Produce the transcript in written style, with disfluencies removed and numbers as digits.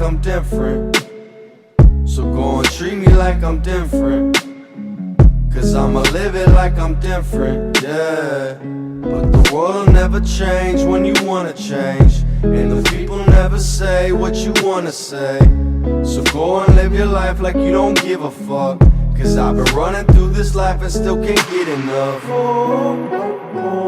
I'm different. So go and treat me like I'm different, cause I'ma live it like I'm different, yeah. But the world will never change when you wanna change, and the people never say what you wanna say. So go and live your life like you don't give a fuck, cause I've been running through this life and still can't get enough. Oh, oh, oh.